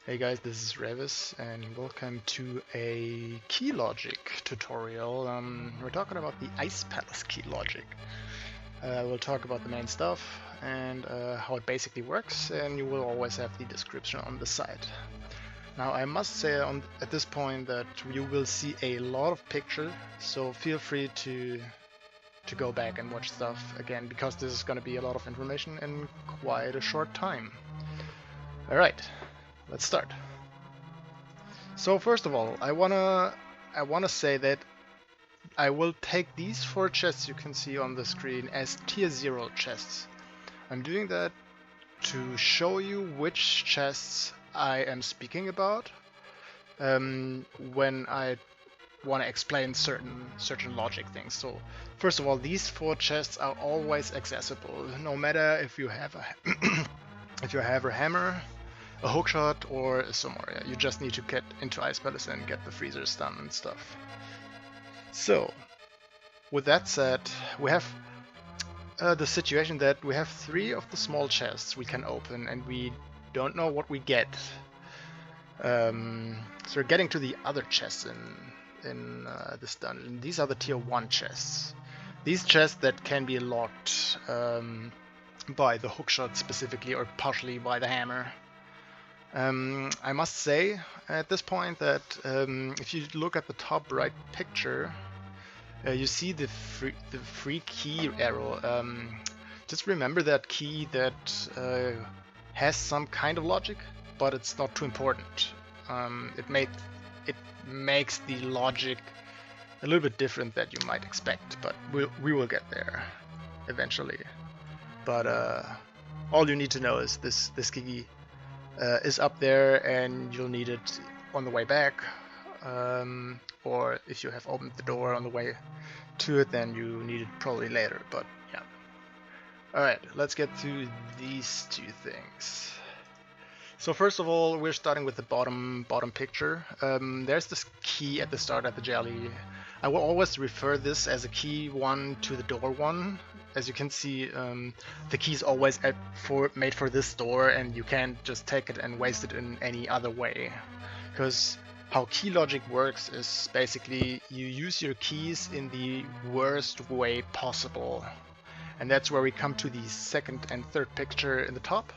Hey guys, this is Rayvis and welcome to a key logic tutorial. We're talking about the Ice Palace key logic. We'll talk about the main stuff and how it basically works, and you will always have the description on the side. Now I must say at this point that you will see a lot of pictures, so feel free to go back and watch stuff again, because this is going to be a lot of information in quite a short time. Alright. Let's start. So first of all, I wanna say that I will take these 4 chests you can see on the screen as tier 0 chests. I'm doing that to show you which chests I am speaking about when I want to explain certain logic things. So first of all, these 4 chests are always accessible, no matter if you have a if you have a hammer, a hookshot, or a Somaria. You just need to get into Ice Palace and get the freezers done and stuff. So, with that said, we have the situation that we have 3 of the small chests we can open, and we don't know what we get. So we're getting to the other chests in this dungeon. These are the tier 1 chests. These chests that can be locked by the hookshot specifically, or partially by the hammer. I must say at this point that if you look at the top right picture, you see the free key arrow. Just remember that key that has some kind of logic, but it's not too important. It makes the logic a little bit different that you might expect, but we will get there eventually. But all you need to know is this key is up there, and you'll need it on the way back, or if you have opened the door on the way to it, then you need it probably later, but yeah. Alright, let's get to these 2 things. So first of all, we're starting with the bottom picture. There's this key at the start at the jelly. I will always refer this as a key 1 to the door 1. As you can see, the key is always made for this door, and you can't just take it and waste it in any other way. Because how key logic works is basically you use your keys in the worst way possible. And that's where we come to the second and third picture in the top.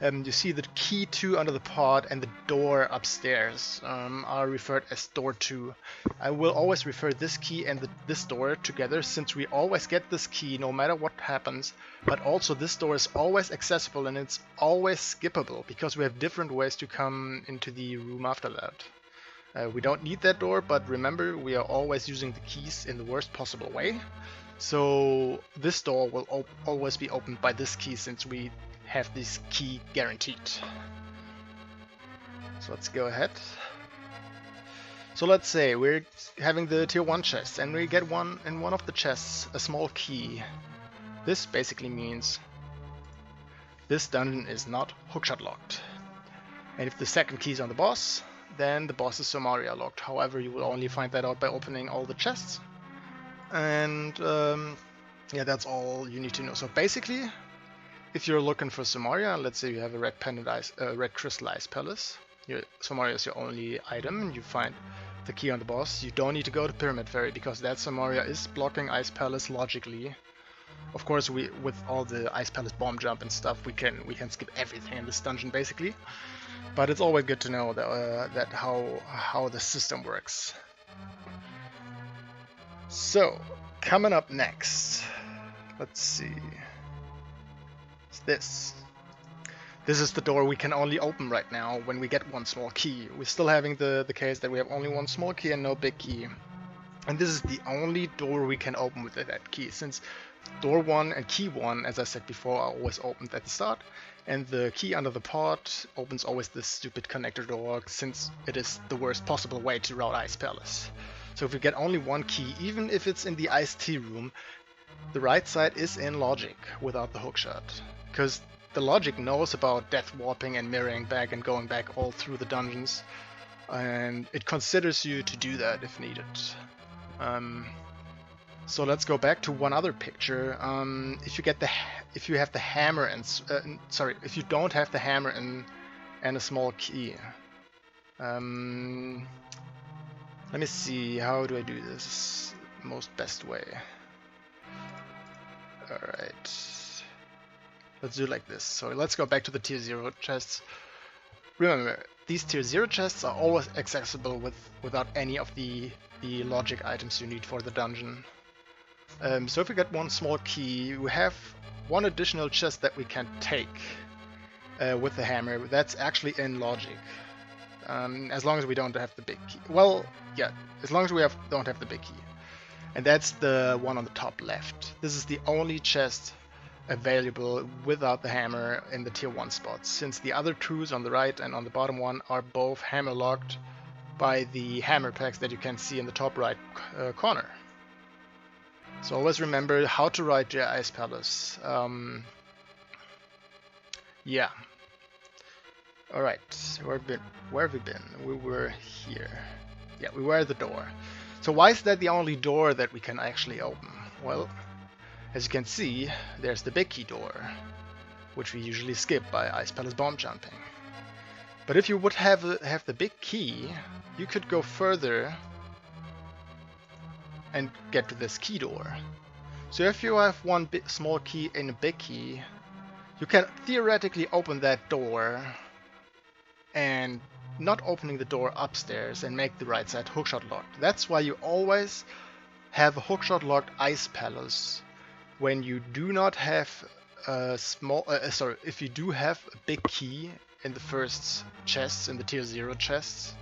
You see the key 2 under the pod and the door upstairs are referred as door 2. I will always refer this key and this door together, since we always get this key no matter what happens, but also this door is always accessible and it's always skippable, because we have different ways to come into the room after that. We don't need that door, but remember, we are always using the keys in the worst possible way. So this door will always be opened by this key, since we have this key guaranteed. So let's go ahead. So let's say we're having the tier 1 chest, and we get in one of the chests a small key. This basically means this dungeon is not hookshot locked. And if the second key is on the boss, then the boss is Somaria locked. However, you will only find that out by opening all the chests. And yeah, that's all you need to know. So basically, if you're looking for Somaria, let's say you have a red crystal Ice Palace, Somaria is your only item, and you find the key on the boss, you don't need to go to Pyramid Ferry, because that Somaria is blocking Ice Palace logically. Of course, with all the Ice Palace bomb jump and stuff, we can skip everything in this dungeon basically. But it's always good to know that how the system works. So coming up next, let's see. This is the door we can only open right now when we get 1 small key. We're still having the case that we have only 1 small key and no big key. And this is the only door we can open with that key, since door 1 and key 1, as I said before, are always opened at the start, and the key under the pod opens always this stupid connector door, since it is the worst possible way to route Ice Palace. So if we get only 1 key, even if it's in the iced tea room, the right side is in logic without the hookshot. Because the logic knows about death warping and mirroring back and going back all through the dungeons, and it considers you to do that if needed. So let's go back to one other picture. If you have the hammer and if you don't have the hammer and a small key, Let me see, how do I do this most best way? Alright, let's do it like this. So let's go back to the tier 0 chests. Remember, these tier 0 chests are always accessible without any of the logic items you need for the dungeon. So if we get one small key, we have one additional chest that we can take with the hammer. That's actually in logic. As long as we don't have the big key. Well, yeah, as long as we don't have the big key. And that's the one on the top left. This is the only chest available without the hammer in the tier 1 spots, since the other twos on the right and on the bottom one are both hammer locked by the hammer packs that you can see in the top right corner. So always remember how to ride your Ice Palace. Yeah. Alright, where have we been? We were here. Yeah, we were at the door. So why is that the only door that we can actually open? Well, as you can see, there's the big key door, which we usually skip by Ice Palace bomb jumping. But if you would have the big key, you could go further and get to this key door. So if you have one small key and a big key, you can theoretically open that door and not opening the door upstairs and make the right side hookshot locked. That's why you always have a hookshot locked Ice Palace when you do not have a small if you do have a big key in the first chests, in the tier 0 chests,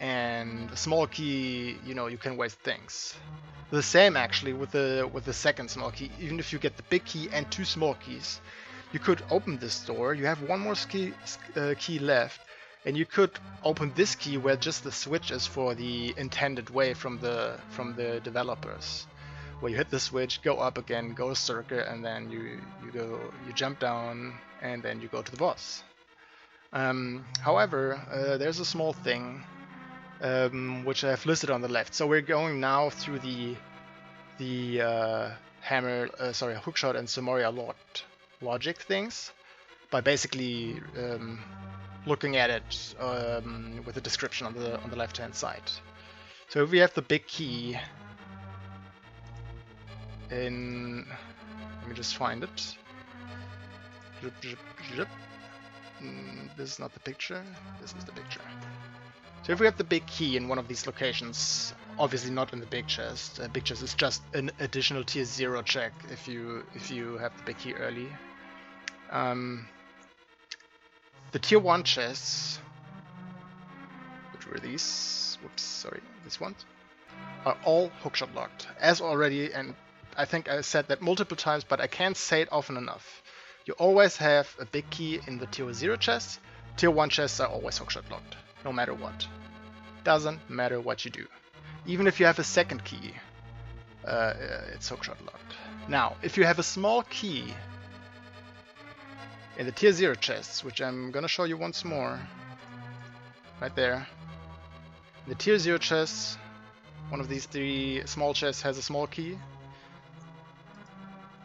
and a small key, you know, you can waste things. The same actually with the second small key. Even if you get the big key and 2 small keys, you could open this door. You have one more key left, and you could open this key where just the switch is for the intended way from the developers. Where you hit the switch, go up again, go a circle, and then you jump down, and then you go to the boss. However, there's a small thing which I have listed on the left. So we're going now through the hookshot and Somaria locked logic things by basically looking at it with a description on the left hand side. So if we have the big key in, let me just find it. This is not the picture, this is the picture. So if we have the big key in one of these locations, obviously not in the big chest. Big chest is just an additional tier 0 check if you have the big key early. The tier 1 chests, which were these, this one, are all hookshot locked. As already, and I think I said that multiple times, but I can't say it often enough. You always have a big key in the tier 0 chests. Tier 1 chests are always hookshot locked, no matter what. Doesn't matter what you do. Even if you have a second key, it's hookshot locked. Now, if you have a small key in the tier 0 chests, which I'm gonna show you once more, right there. In the tier 0 chests, one of these 3 small chests has a small key.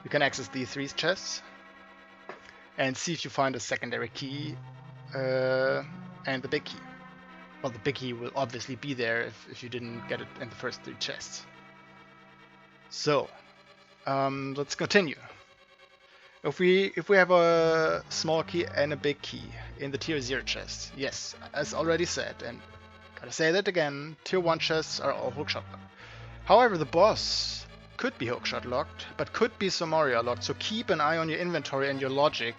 You can access these 3 chests and see if you find a secondary key and the big key. Well, the big key will obviously be there if you didn't get it in the first 3 chests. So, let's continue. If we have a small key and a big key in the tier 0 chest, yes, as already said, and gotta say that again, tier 1 chests are all hookshot locked. However, the boss could be hookshot locked, but could be Somaria locked, so keep an eye on your inventory and your logic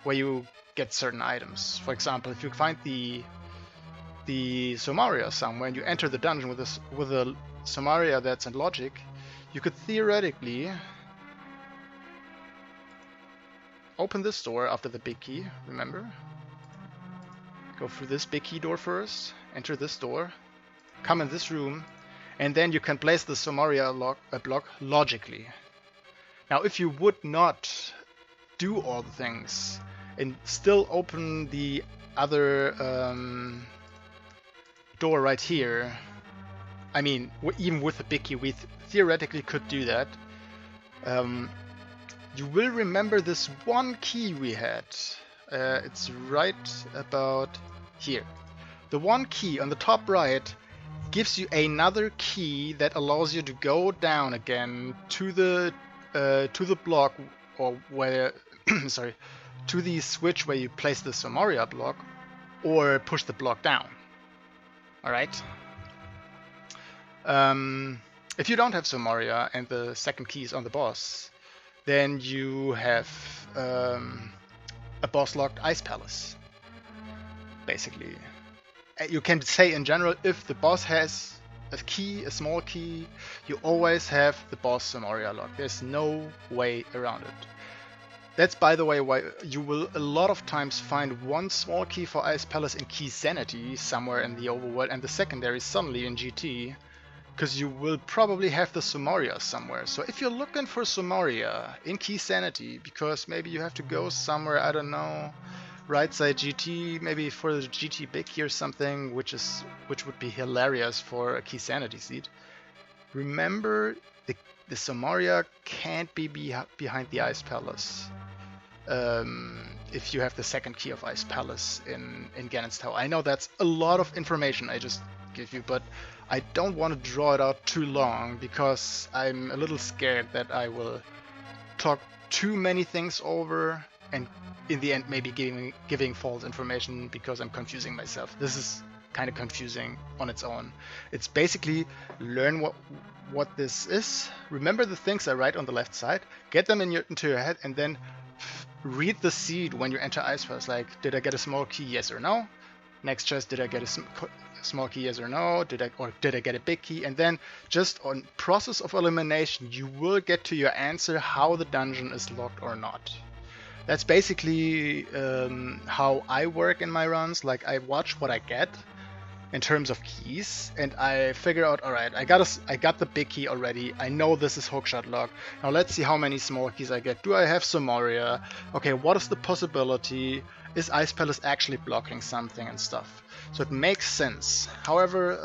where you get certain items. For example, if you find the Somaria somewhere and you enter the dungeon with a Somaria that's in logic, you could theoretically open this door after the big key, remember? Go through this big key door first, enter this door, come in this room, and then you can place the Somaria block logically. Now, if you would not do all the things and still open the other door right here, I mean, even with the big key, we theoretically could do that. You will remember this one key we had. It's right about here. The one key on the top right gives you another key that allows you to go down again to the block, or where sorry, to the switch where you place the Somaria block, or push the block down. All right. If you don't have Somaria and the second key is on the boss, then you have a boss-locked Ice Palace. Basically, you can say in general, if the boss has a key, a small key, you always have the boss Somaria lock. There's no way around it. That's, by the way, why you will a lot of times find one small key for Ice Palace in Key Sanity somewhere in the overworld, and the secondary suddenly in GT, because you will probably have the Somaria somewhere. So if you're looking for Somaria in Key Sanity, because maybe you have to go somewhere, I don't know, right side GT, maybe for the GT big key or something, which would be hilarious for a Key Sanity seat. Remember, the Somaria can't be behind the Ice Palace. If you have the second key of Ice Palace in Ganon's Tower. I know that's a lot of information I just give you, but I don't want to draw it out too long, because I'm a little scared that I will talk too many things over and in the end maybe giving false information because I'm confusing myself. This is kind of confusing on its own. It's basically learn what this is, remember the things I write on the left side, get them into your head, and then read the seed when you enter Ice Palace. Like, did I get a small key, yes or no? Next chest, did I get a small key, yes or no? Did I get a big key? And then just on process of elimination, you will get to your answer how the dungeon is locked or not. That's basically how I work in my runs. Like, I watch what I get in terms of keys, and I figure out, all right, I got the big key already. I know this is hookshot locked. Now let's see how many small keys I get. Do I have Somaria? Okay, what is the possibility? Is Ice Palace actually blocking something and stuff? So it makes sense. However,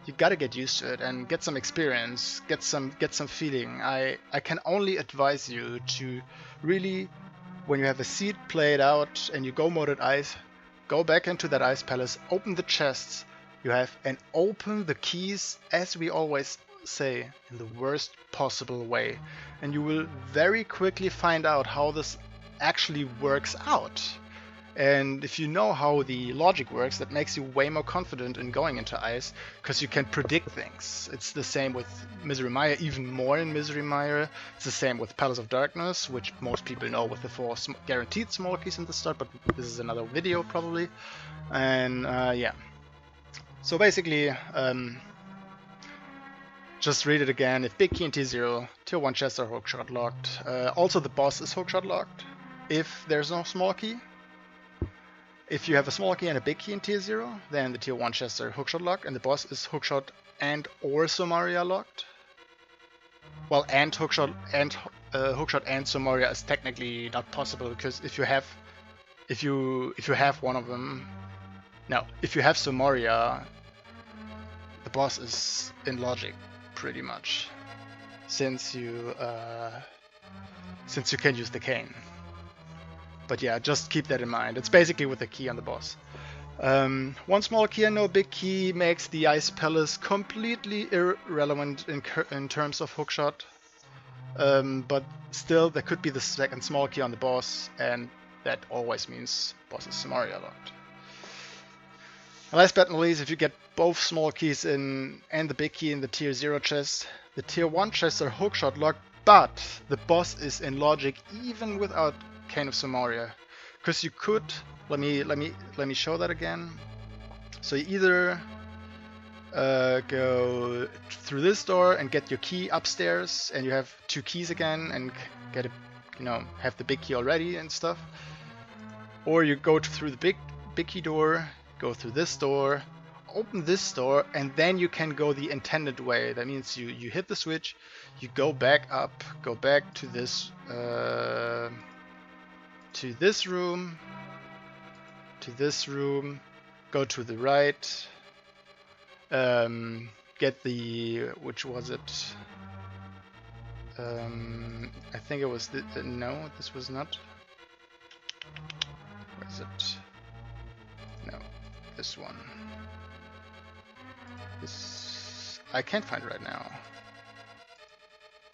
you gotta get used to it and get some experience, get some feeling. I can only advise you to really, when you have a seed played out and you go modded ice, go back into that Ice Palace, open the chests you have, and open the keys, as we always say, in the worst possible way. And you will very quickly find out how this actually works out. And if you know how the logic works, that makes you way more confident in going into Ice, because you can predict things. It's the same with Misery Mire, even more in Misery Mire. It's the same with Palace of Darkness, which most people know with the 4 guaranteed small keys in the start, but this is another video probably. And yeah. So basically, just read it again. If big key in T0, tier 1 chests are hookshot locked. Also the boss is hookshot locked if there's no small key. If you have a small key and a big key in tier 0, then the tier 1 chests are hookshot locked, and the boss is hookshot and or Somaria locked. Well, and hookshot and Somaria is technically not possible, because if you have one of them, no, if you have Somaria, the boss is in logic pretty much, since you can use the cane. But yeah, just keep that in mind. It's basically with the key on the boss. One small key and no big key makes the Ice Palace completely irrelevant in terms of hookshot. But still, there could be the second small key on the boss, and that always means boss is Somaria locked. And last but not least, if you get both small keys in and the big key in the tier 0 chest, the tier 1 chests are hookshot locked, but the boss is in logic even without Cane of Somaria, because you could, let me show that again. So you either go through this door and get your key upstairs, and you have 2 keys again, and get a, have the big key already and stuff, or you go through the big key door, go through this door, open this door, and then you can go the intended way. That means you hit the switch, you go back up, go back to this room, go to the right, get the, which was it? I think it was no, this was not. Where is it? No, this one? This I can't find it right now.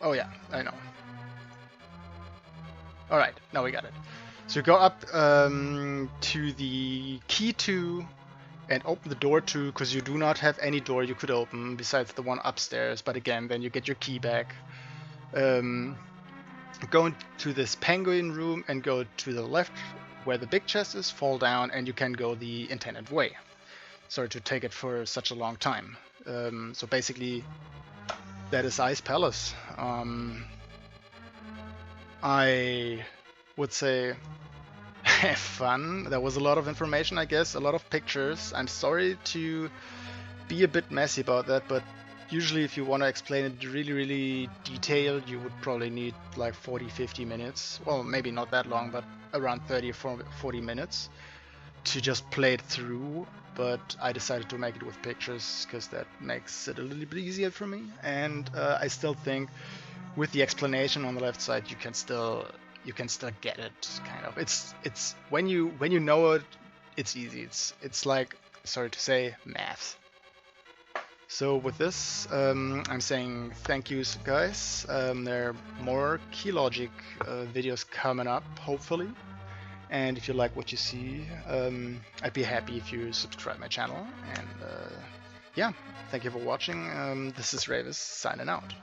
Oh yeah, I know. Alright, now we got it. So you go up to the key 2 and open the door 2, because you do not have any door you could open besides the one upstairs, but again, then you get your key back. Go into this penguin room and go to the left where the big chest is, fall down, and you can go the intended way. Sorry to take it for such a long time. So basically, that is Ice Palace. I would say have fun. There was a lot of information, I guess, a lot of pictures. I'm sorry to be a bit messy about that, but usually if you want to explain it really detailed, you would probably need like 40-50 minutes. Well, maybe not that long, but around 30 or 40 minutes to just play it through. But I decided to make it with pictures because that makes it a little bit easier for me. And I still think with the explanation on the left side, you can still get it, kind of. It's when you know it, it's easy. It's like, sorry to say, math. So with this, I'm saying thank yous, guys. There are more key logic videos coming up, hopefully. And if you like what you see, I'd be happy if you subscribe my channel. And yeah, thank you for watching. This is Rayvis signing out.